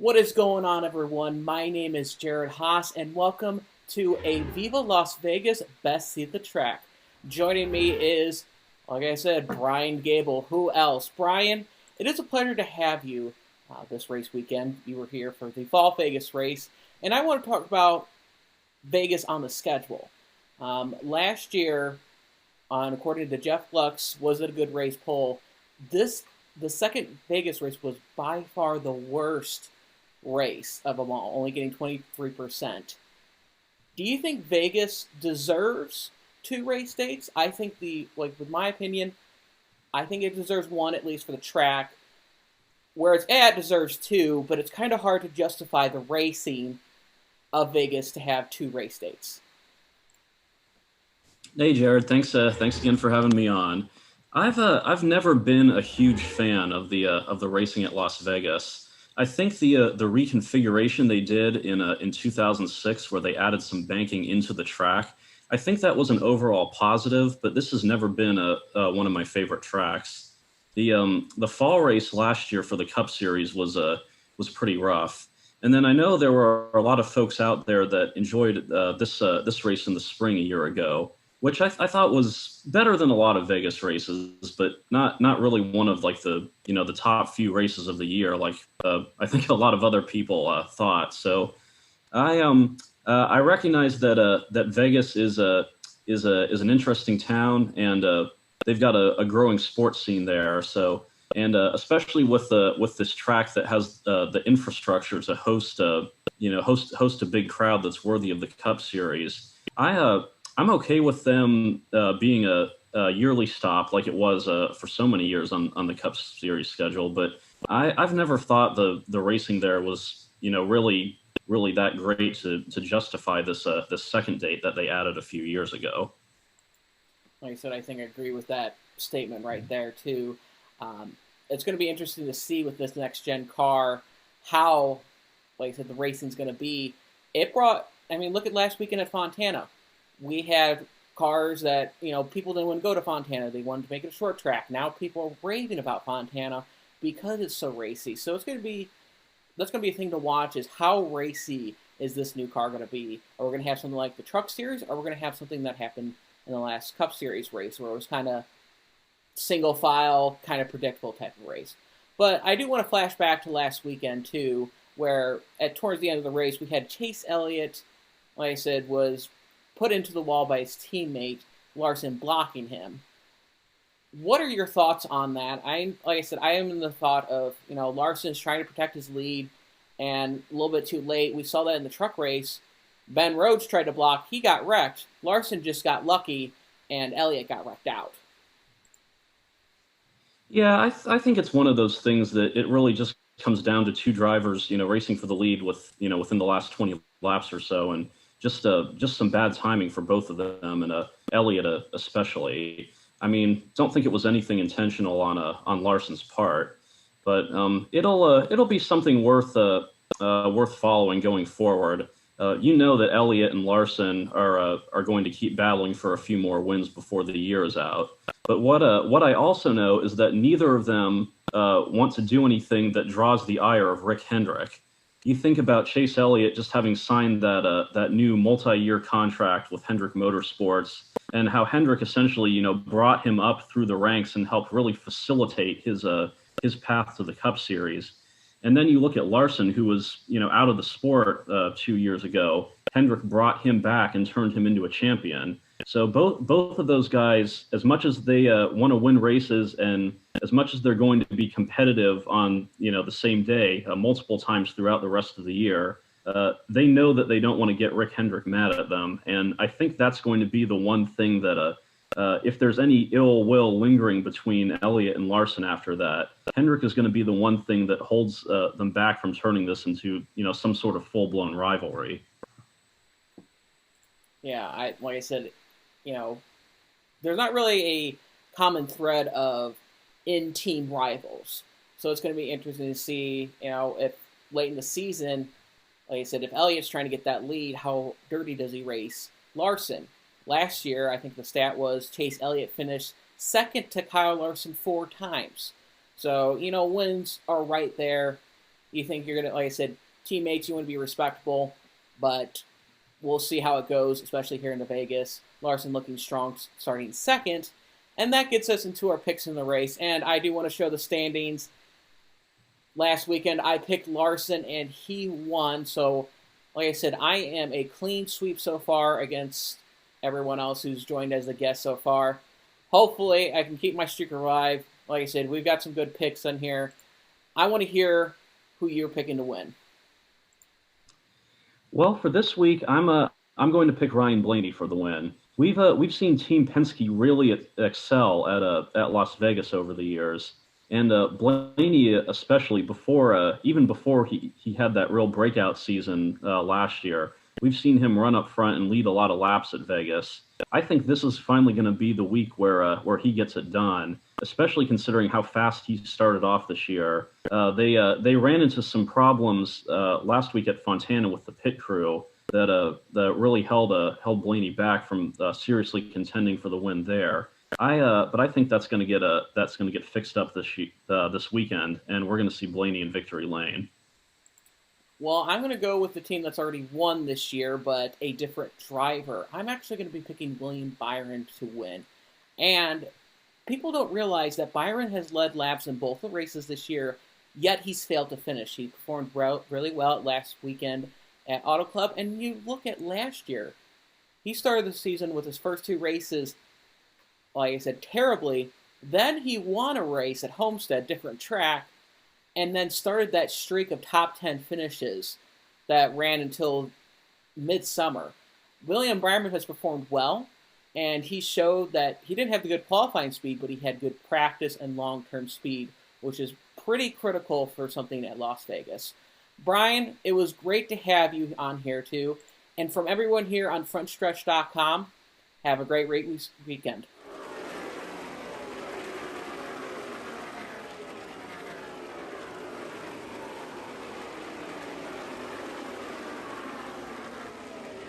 What is going on, everyone? My name is Jared Haas, and welcome to a Viva Las Vegas Best Seat the Track. Joining me is, like I said, Bryan Gable. Who else? Bryan, it is a pleasure to have you this race weekend. You were here for the Fall Vegas race, and I want to talk about Vegas on the schedule. Last year, according to Jeff Gluck's Was It a Good Race poll, the second Vegas race was by far the worst race of them all, only getting 23%. Do you think Vegas deserves two race dates? I think with my opinion, I think it deserves one at least for the track. Whereas it deserves two, but it's kind of hard to justify the racing of Vegas to have two race dates. Hey Jared, thanks again for having me on. I've never been a huge fan of the racing at Las Vegas. I think the reconfiguration they did in 2006, where they added some banking into the track, I think that was an overall positive. But this has never been one of my favorite tracks. The fall race last year for the Cup Series was pretty rough. And then I know there were a lot of folks out there that enjoyed this race in the spring a year ago, which I thought was better than a lot of Vegas races, but not really one of like the top few races of the year, like I think a lot of other people thought. So I recognize that Vegas is an interesting town, and they've got a growing sports scene there. So especially with this track that has the infrastructure to host a big crowd that's worthy of the Cup Series. I'm okay with them being a yearly stop like it was for so many years on the Cup Series schedule, but I've never thought the racing there was really that great to justify this second date that they added a few years ago. Like I said, I think I agree with that statement right there too. It's going to be interesting to see with this next gen car how, like I said, the racing's going to be. Look at last weekend at Fontana. We had cars that, people didn't want to go to Fontana. They wanted to make it a short track. Now people are raving about Fontana because it's so racy. So that's going to be a thing to watch, is how racy is this new car going to be? Are we going to have something like the Truck Series, or are we going to have something that happened in the last Cup Series race where it was kind of single file, kind of predictable type of race? But I do want to flash back to last weekend too, where towards the end of the race we had Chase Elliott, like I said, was put into the wall by his teammate Larson blocking him. What are your thoughts on that? Like I said, I am in the thought of, Larson's trying to protect his lead, and a little bit too late. We saw that in the truck race. Ben Rhodes tried to block, he got wrecked. Larson just got lucky, and Elliott got wrecked out. Yeah, I think it's one of those things that it really just comes down to two drivers, racing for the lead within the last 20 laps or so, and just some bad timing for both of them, and Elliott especially. I mean, don't think it was anything intentional on Larson's part, but it'll be something worth following going forward. That Elliott and Larson are going to keep battling for a few more wins before the year is out. But what I also know is that neither of them want to do anything that draws the ire of Rick Hendrick. You think about Chase Elliott just having signed that new multi-year contract with Hendrick Motorsports, and how Hendrick essentially brought him up through the ranks and helped really facilitate his path to the Cup Series. And then you look at Larson, who was out of the sport 2 years ago. Hendrick brought him back and turned him into a champion. So both of those guys, as much as they want to win races, and as much as they're going to be competitive on the same day multiple times throughout the rest of the year, they know that they don't want to get Rick Hendrick mad at them. And I think that's going to be the one thing that if there's any ill will lingering between Elliott and Larson after that, Hendrick is going to be the one thing that holds them back from turning this into some sort of full-blown rivalry. Yeah, like I said, there's not really a common thread of in-team rivals. So it's going to be interesting to see, if late in the season, like I said, if Elliott's trying to get that lead, how dirty does he race Larson? Last year, I think the stat was Chase Elliott finished second to Kyle Larson 4 times. So, wins are right there. You think you're going to, like I said, teammates, you want to be respectable, but we'll see how it goes, especially here in the Vegas. Larson looking strong, starting second. And that gets us into our picks in the race. And I do want to show the standings. Last weekend, I picked Larson, and he won. So, like I said, I am a clean sweep so far against everyone else who's joined as a guest so far. Hopefully, I can keep my streak alive. Like I said, we've got some good picks on here. I want to hear who you're picking to win. Well, for this week, I'm going to pick Ryan Blaney for the win. We've seen Team Penske really excel at Las Vegas over the years, and Blaney especially even before he had that real breakout season last year. We've seen him run up front and lead a lot of laps at Vegas. I think this is finally going to be the week where he gets it done, especially considering how fast he started off this year. They ran into some problems last week at Fontana with the pit crew that really held Blaney back from seriously contending for the win there. But I think that's going to get fixed up this weekend, and we're going to see Blaney in victory lane. Well, I'm going to go with the team that's already won this year, but a different driver. I'm actually going to be picking William Byron to win. And people don't realize that Byron has led laps in both the races this year, yet he's failed to finish. He performed really well last weekend at Auto Club, and you look at last year. He started the season with his first two races, like I said, terribly. Then he won a race at Homestead, different track, and then started that streak of top 10 finishes that ran until midsummer. William Byron has performed well, and he showed that he didn't have the good qualifying speed, but he had good practice and long-term speed, which is pretty critical for something at Las Vegas. Bryan, it was great to have you on here too. And from everyone here on Frontstretch.com, have a great weekend.